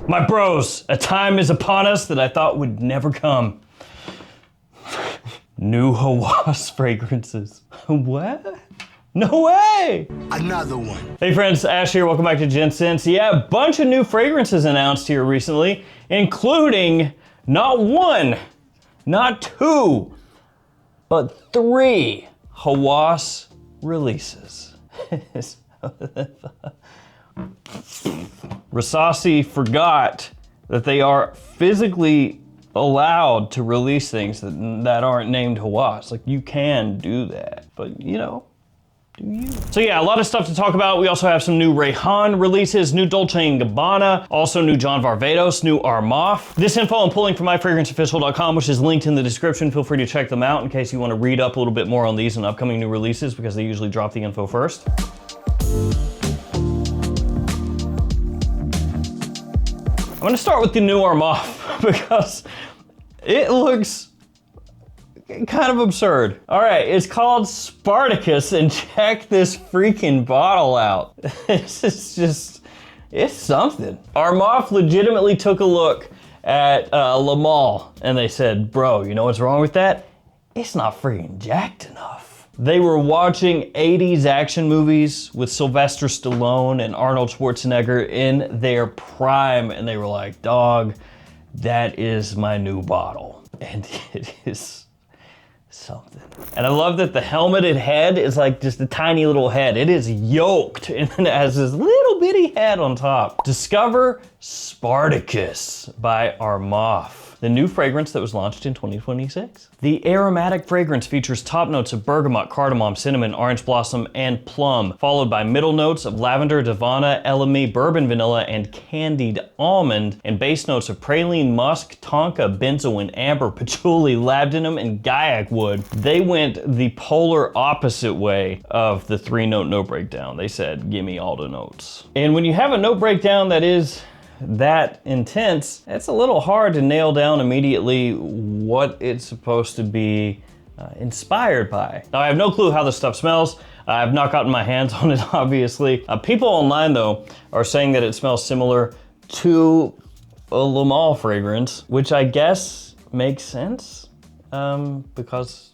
My bros, a time is upon us that I thought would never come. New Hawas fragrances. What? No way! Another one. Hey friends, Ash here, welcome back to Gents. Yeah, a bunch of new fragrances announced here recently, including not one, not two, but 3 Hawas releases. Rasasi forgot that they are physically allowed to release things that aren't named Hawas. Like, you can do that, but you know, do you? So yeah, a lot of stuff to talk about. We also have some new Rayhaan releases, new Dolce and Gabbana, also new Varvatos, new Armaf. This info I'm pulling from myfragranceofficial.com, which is linked in the description. Feel free to check them out in case you want to read up a little bit more on these and upcoming new releases, because they usually drop the info first. I'm gonna start with the new Armaf because it looks kind of absurd. All right, it's called Spartacus, and check this freaking bottle out. This is just, it's something. Armaf legitimately took a look at Le Mans and they said, bro, you know what's wrong with that? It's not freaking jacked enough. They were watching 80s action movies with Sylvester Stallone and Arnold Schwarzenegger in their prime, and they were like, dog, that is my new bottle. And it is something. And I love that the helmeted head is like just a tiny little head. It is yoked and then it has this little bitty head on top. Discover Spartacus by Armaf, the new fragrance that was launched in 2026. The aromatic fragrance features top notes of bergamot, cardamom, cinnamon, orange blossom, and plum, followed by middle notes of lavender, davana, elemi, bourbon vanilla, and candied almond, and base notes of praline, musk, tonka, benzoin, amber, patchouli, labdanum, and gaiac wood. They went the polar opposite way of the 3-note note breakdown. They said, give me all the notes. And when you have a note breakdown that is that intense, it's a little hard to nail down immediately what it's supposed to be inspired by. Now, I have no clue how this stuff smells. I've not gotten my hands on it, obviously. People online, though, are saying that it smells similar to a Le Mans fragrance, which I guess makes sense because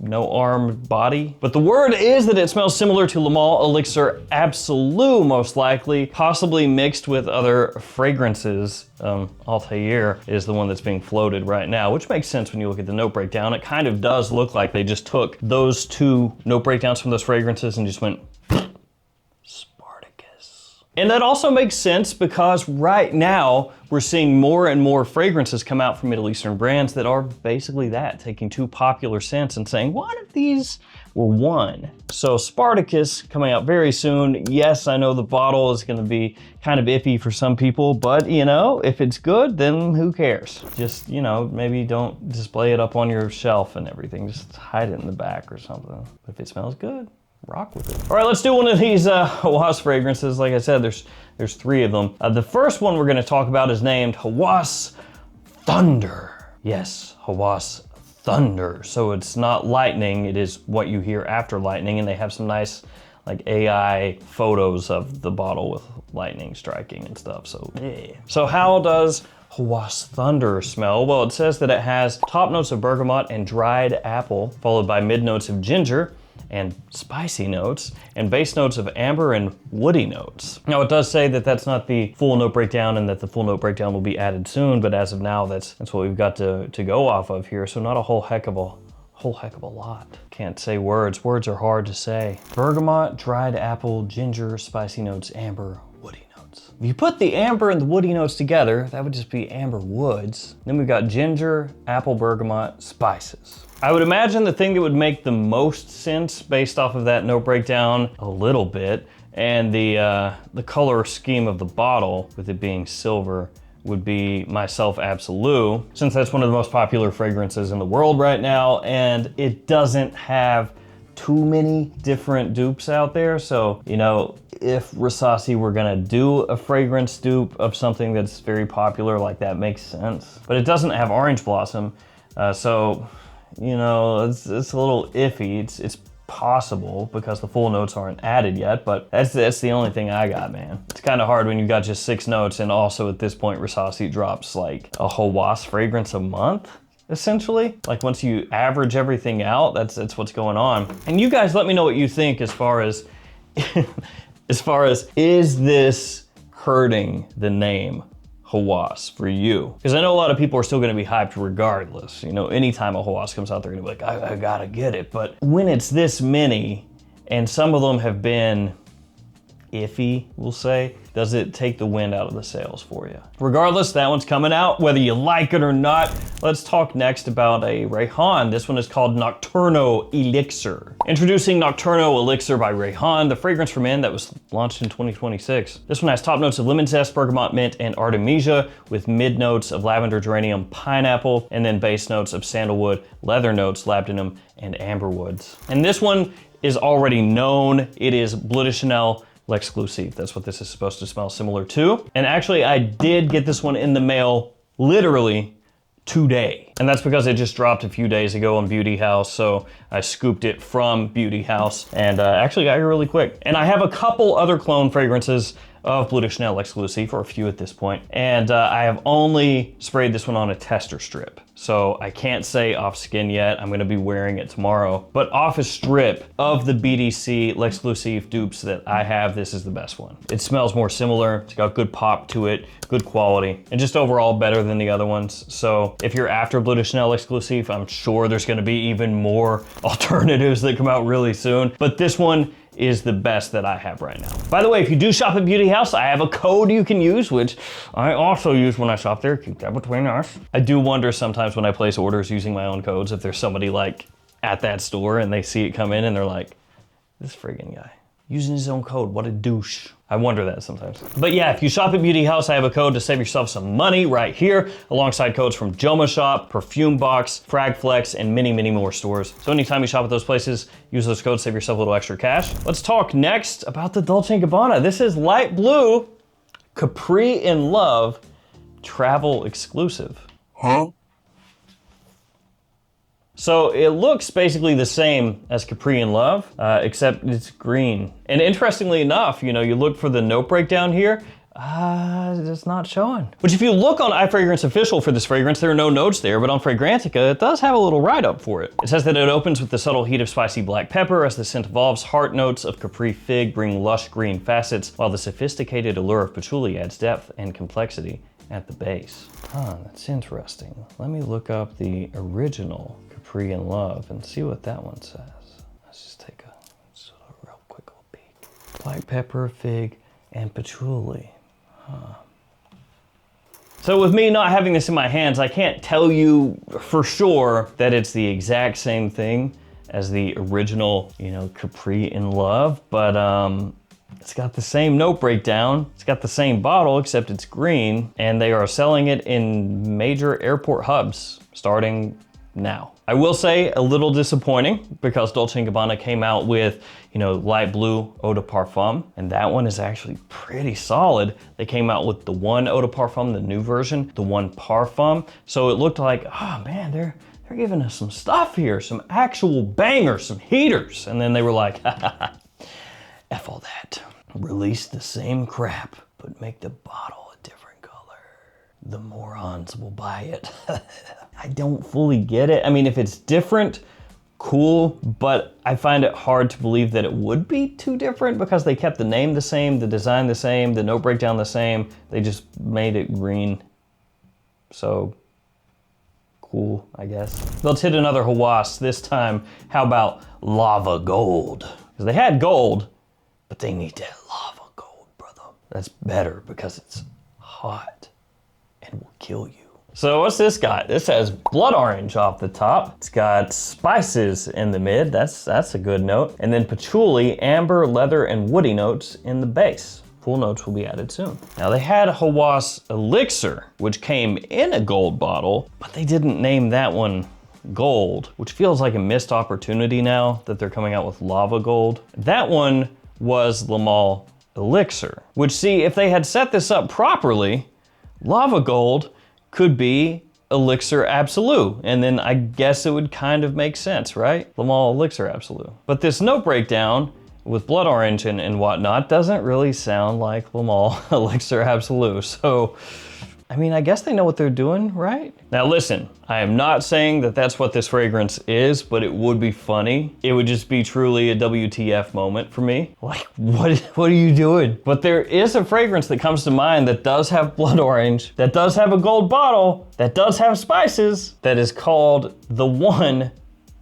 no armed body. But the word is that it smells similar to Le Mans Elixir Absolute, most likely, possibly mixed with other fragrances. Altair is the one that's being floated right now, which makes sense when you look at the note breakdown. It kind of does look like they just took those 2 note breakdowns from those fragrances and just went, Spartacus. And that also makes sense because right now, we're seeing more and more fragrances come out from Middle Eastern brands that are basically that, taking 2 popular scents and saying, what if these were one? So Spartacus coming out very soon. Yes, I know the bottle is gonna be kind of iffy for some people, but you know, if it's good, then who cares? Just, you know, maybe don't display it up on your shelf and everything. Just hide it in the back or something. But if it smells good, rock with it. All right, let's do one of these Hawas fragrances. Like I said, there's 3 of them. The first one we're gonna talk about is named Hawas Thunder. Yes, Hawas Thunder. So it's not lightning, it is what you hear after lightning, and they have some nice like AI photos of the bottle with lightning striking and stuff, so yeah. So how does Hawas Thunder smell? Well, it says that it has top notes of bergamot and dried apple, followed by mid notes of ginger, and spicy notes, and base notes of amber and woody notes. Now, it does say that that's not the full note breakdown and that the full note breakdown will be added soon, but as of now, that's what we've got to go off of here, so not a whole heck of a lot. Can't say words. Words are hard to say. Bergamot, dried apple, ginger, spicy notes, amber, woody notes. If you put the amber and the woody notes together, that would just be amber woods. Then we've got ginger, apple, bergamot, spices. I would imagine the thing that would make the most sense based off of that note breakdown a little bit, and the color scheme of the bottle, with it being silver, would be Myself Absolute, since that's one of the most popular fragrances in the world right now, and it doesn't have too many different dupes out there. So, you know, if Rasasi were gonna do a fragrance dupe of something that's very popular, like that makes sense. But it doesn't have orange blossom, so, you know, it's a little iffy. It's possible because the full notes aren't added yet, but that's the only thing I got, man. It's kind of hard when you got just 6 notes, and also at this point, Rasasi drops like a Hawas fragrance a month, essentially. Like once you average everything out, that's what's going on. And you guys let me know what you think as far as, is this hurting the name Hawas for you? Because I know a lot of people are still gonna be hyped regardless. You know, anytime a Hawas comes out, they're gonna be like, I gotta get it. But when it's this many, and some of them have been iffy, we'll say, does it take the wind out of the sails for you? Regardless, that one's coming out, whether you like it or not. Let's talk next about a Rayhaan. This one is called Nocturno Elixir. Introducing Nocturno Elixir by Rayhaan, the fragrance for men that was launched in 2026. This one has top notes of lemon zest, bergamot, mint, and artemisia, with mid notes of lavender, geranium, pineapple, and then base notes of sandalwood, leather notes, labdanum, and amberwoods. And this one is already known. It is Bleu de Chanel L'Exclusive. That's what this is supposed to smell similar to. And actually, I did get this one in the mail literally today. And that's because it just dropped a few days ago on Beauty House. So I scooped it from Beauty House and actually got here really quick. And I have a couple other clone fragrances of Bleu de Chanel Exclusive, or a few at this point. And I have only sprayed this one on a tester strip. So I can't say off skin yet. I'm gonna be wearing it tomorrow. But off a strip of the BDC L'Exclusive dupes that I have, this is the best one. It smells more similar. It's got good pop to it, good quality, and just overall better than the other ones. So if you're after Bleu de Chanel Exclusive, I'm sure there's gonna be even more alternatives that come out really soon. But this one is the best that I have right now. By the way, if you do shop at Beauty House, I have a code you can use, which I also use when I shop there. Keep that between us. I do wonder sometimes when I place orders using my own codes, if there's somebody like at that store and they see it come in and they're like, this friggin' guy using his own code, what a douche. I wonder that sometimes. But yeah, if you shop at Beauty House, I have a code to save yourself some money right here, alongside codes from JOMASHOP, Perfume Box, Fragflex, and many, many more stores. So anytime you shop at those places, use those codes, save yourself a little extra cash. Let's talk next about the Dolce & Gabbana. This is light blue, Capri in Love, travel exclusive. Huh? So it looks basically the same as Capri in Love, except it's green. And interestingly enough, you know, you look for the note breakdown here, it's not showing. Which if you look on iFragrance Official for this fragrance, there are no notes there, but on Fragrantica, it does have a little write-up for it. It says that it opens with the subtle heat of spicy black pepper. As the scent evolves, heart notes of Capri fig bring lush green facets, while the sophisticated allure of patchouli adds depth and complexity at the base. That's interesting. Let me look up the original Capri in Love and see what that one says. Let's just take a real quick little peek. Black pepper, fig, and patchouli. So with me not having this in my hands, I can't tell you for sure that it's the exact same thing as the original, you know, Capri in Love, but it's got the same note breakdown. It's got the same bottle, except it's green, and they are selling it in major airport hubs starting now. I will say a little disappointing because Dolce & Gabbana came out with, you know, light blue eau de parfum, and that one is actually pretty solid. They came out with the one eau de parfum, the new version, the one parfum. So it looked like, oh man, they're giving us some stuff here, some actual bangers, some heaters. And then they were like, F all that. Release the same crap, but make the bottle a different color. The morons will buy it. I don't fully get it. I mean, if it's different, cool, but I find it hard to believe that it would be too different because they kept the name the same, the design the same, the note breakdown the same. They just made it green. So, cool, I guess. Let's hit another Hawas. This time, how about lava gold? Because they had gold, but they need that lava gold, brother. That's better because it's hot and will kill you. So what's this got? This has blood orange off the top. It's got spices in the mid. That's a good note. And then patchouli, amber, leather, and woody notes in the base. Full notes will be added soon. Now they had Hawas Elixir, which came in a gold bottle, but they didn't name that one gold, which feels like a missed opportunity now that they're coming out with lava gold. That one was Lamal Elixir, which, see, if they had set this up properly, lava gold could be Elixir Absolute. And then I guess it would kind of make sense, right? Le Mans Elixir Absolute. But this note breakdown with blood orange and whatnot doesn't really sound like Le Mans Elixir Absolute. So, I mean, I guess they know what they're doing, right? Now listen, I am not saying that that's what this fragrance is, but it would be funny. It would just be truly a WTF moment for me. Like, what are you doing? But there is a fragrance that comes to mind that does have blood orange, that does have a gold bottle, that does have spices, that is called The One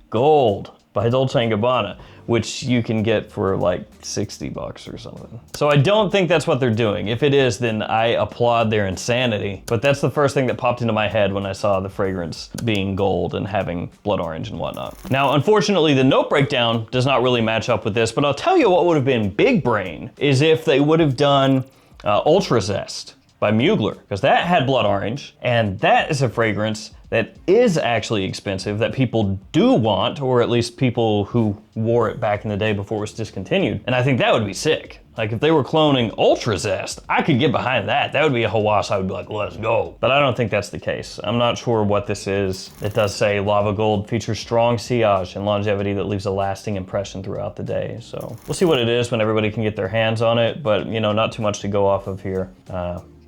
Gold by Dolce & Gabbana, which you can get for like 60 bucks or something. So I don't think that's what they're doing. If it is, then I applaud their insanity. But that's the first thing that popped into my head when I saw the fragrance being gold and having blood orange and whatnot. Now, unfortunately, the note breakdown does not really match up with this, but I'll tell you what would have been big brain is if they would have done Ultra Zest by Mugler, because that had blood orange, and that is a fragrance that is actually expensive, that people do want, or at least people who wore it back in the day before it was discontinued. And I think that would be sick. Like if they were cloning Ultra Zest, I could get behind that. That would be a Hawas, I would be like, let's go. But I don't think that's the case. I'm not sure what this is. It does say Lava Gold features strong sillage and longevity that leaves a lasting impression throughout the day. So we'll see what it is when everybody can get their hands on it, but you know, not too much to go off of here.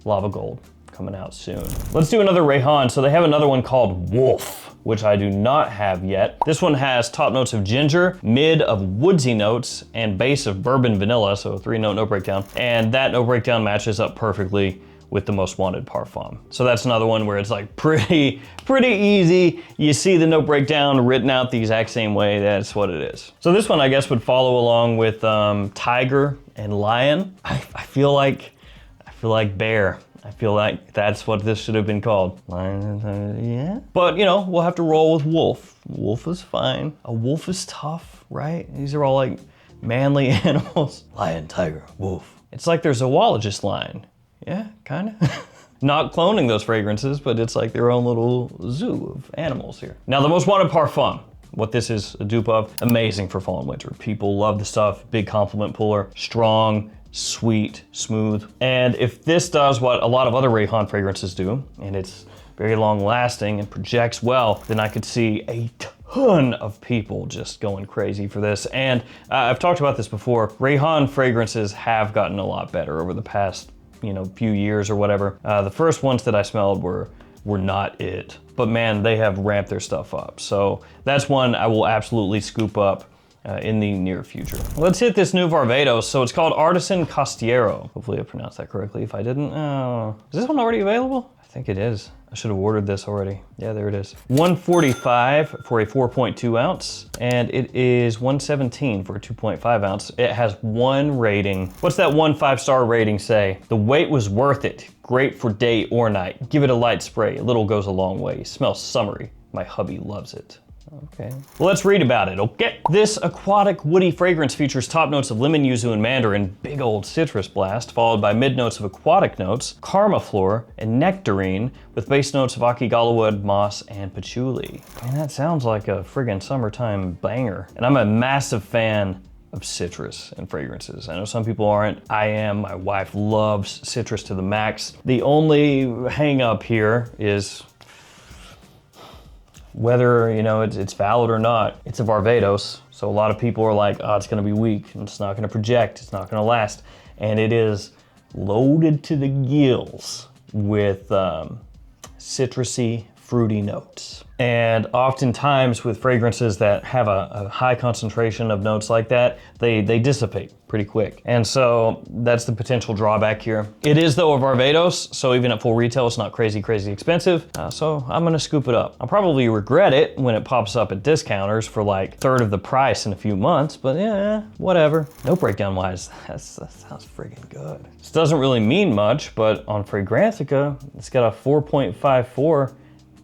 Lava Gold coming out soon. Let's do another Rayhaan. So they have another one called Wolf, which I do not have yet. This one has top notes of ginger, mid of woodsy notes, and base of bourbon vanilla, so a 3-note note breakdown. And that note breakdown matches up perfectly with the Most Wanted Parfum. So that's another one where it's like pretty easy. You see the note breakdown written out the exact same way, that's what it is. So this one I guess would follow along with Tiger and Lion. I feel like bear. I feel like that's what this should have been called. Yeah. But you know, we'll have to roll with Wolf. Wolf is fine. A wolf is tough, right? These are all like manly animals. Lion, tiger, wolf. It's like there's a zoologist line. Yeah, kind of. Not cloning those fragrances, but it's like their own little zoo of animals here. Now the Most Wanted Parfum. What this is a dupe of, amazing for fall and winter. People love the stuff, big compliment puller, strong, sweet, smooth. And if this does what a lot of other Rayhaan fragrances do, and it's very long lasting and projects well, then I could see a ton of people just going crazy for this. And I've talked about this before, Rayhaan fragrances have gotten a lot better over the past, you know, few years or whatever. The first ones that I smelled were not it. But man, they have ramped their stuff up. So that's one I will absolutely scoop up in the near future. Let's hit this new Varvatos. So it's called Artisan Costiero. Hopefully I pronounced that correctly. If I didn't, is this one already available? I think it is. I should have ordered this already. Yeah, there it is. $145 for a 4.2 ounce, and it is $117 for a 2.5 ounce. It has 1 rating. What's that 1 5-star rating say? The wait was worth it. Great for day or night. Give it a light spray. A little goes a long way. Smells summery. My hubby loves it. Okay. Well, let's read about it, okay? This aquatic woody fragrance features top notes of lemon, yuzu, and mandarin, big old citrus blast, followed by mid notes of aquatic notes, karma floor, and nectarine, with base notes of akigala wood, moss, and patchouli. I mean, that sounds like a friggin' summertime banger. And I'm a massive fan of citrus and fragrances. I know some people aren't. I am. My wife loves citrus to the max. The only hang up here is whether, you know, it's valid or not. It's a Varvatos, so a lot of people are like, oh, it's gonna be weak, and it's not gonna project, it's not gonna last. And it is loaded to the gills with citrusy, fruity notes. And oftentimes with fragrances that have a high concentration of notes like that, they dissipate pretty quick. And so that's the potential drawback here. It is though a Varvatos, so even at full retail, it's not crazy expensive. So I'm gonna scoop it up. I'll probably regret it when it pops up at discounters for like 1/3 of the price in a few months, but yeah, whatever. No breakdown wise, that sounds friggin' good. This doesn't really mean much, but on Fragrantica, it's got a 4.54,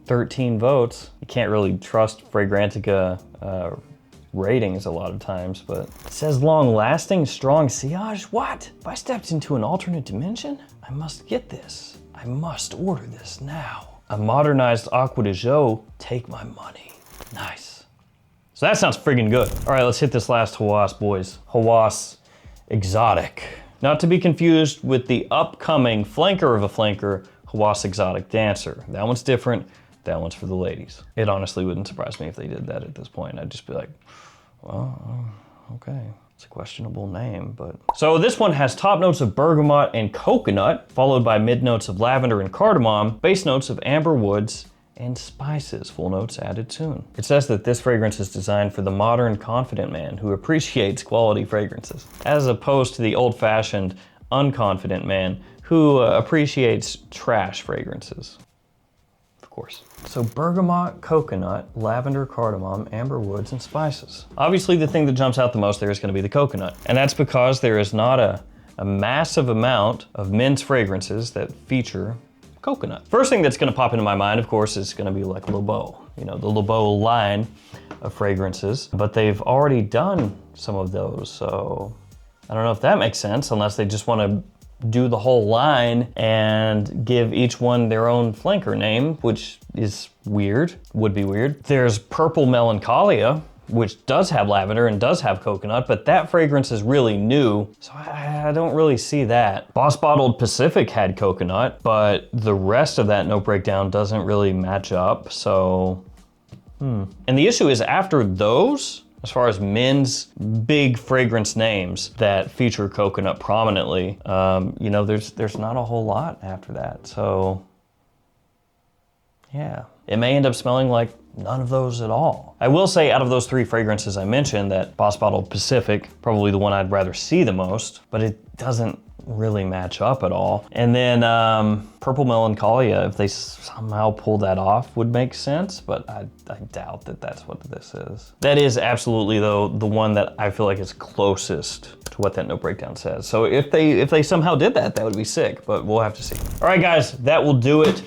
13 votes. You can't really trust Fragrantica ratings a lot of times, but it says long lasting, strong sillage. What? If I stepped into an alternate dimension, I must get this. I must order this now. A modernized Aqua de Jo, take my money. Nice. So that sounds friggin' good. All right, let's hit this last Hawas, boys. Hawas Exotic. Not to be confused with the upcoming flanker of a flanker, Hawas Exotic Dancer. That one's different. that one's for the ladies. It honestly wouldn't surprise me if they did that at this point. I'd just be like, well, okay. It's a questionable name, but... So this one has top notes of bergamot and coconut, followed by mid notes of lavender and cardamom, base notes of amber woods, and spices, full notes added soon. It says that this fragrance is designed for the modern, confident man who appreciates quality fragrances, as opposed to the old-fashioned, unconfident man who appreciates trash fragrances. Of course. So bergamot, coconut, lavender, cardamom, amber woods, and spices. Obviously the thing that jumps out the most there is gonna be the coconut. And that's because there is not a massive amount of men's fragrances that feature coconut. First thing that's gonna pop into my mind, of course, is gonna be like Le Beau. You know, the Le Beau line of fragrances, but they've already done some of those, so I don't know if that makes sense, unless they just wanna do the whole line and give each one their own flanker name, which is weird, would be weird. There's Purple Melancholia, which does have lavender and does have coconut, but that fragrance is really new, so I don't really see that. Boss Bottled Pacific had coconut, but the rest of that note breakdown doesn't really match up, so, And the issue is after those, as far as men's big fragrance names that feature coconut prominently, you know, there's not a whole lot after that, so yeah. It may end up smelling like none of those at all. I will say out of those 3 fragrances I mentioned, that Boss Bottled Pacific, probably the one I'd rather see the most, but it doesn't really match up at all. And then Purple Melancholia, if they somehow pull that off, would make sense, but I doubt that that's what this is. That is absolutely, though, the one that I feel like is closest to what that note breakdown says. So if they somehow did that, that would be sick, but we'll have to see. All right, guys, that will do it.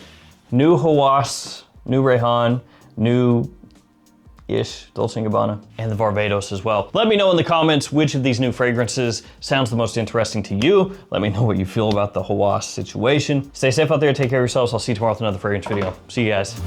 New Hawas, new Rayhaan, new-ish Dolce & Gabbana, and the Varvatos as well. Let me know in the comments which of these new fragrances sounds the most interesting to you. Let me know what you feel about the Hawas situation. Stay safe out there, take care of yourselves. I'll see you tomorrow with another fragrance video. See you guys.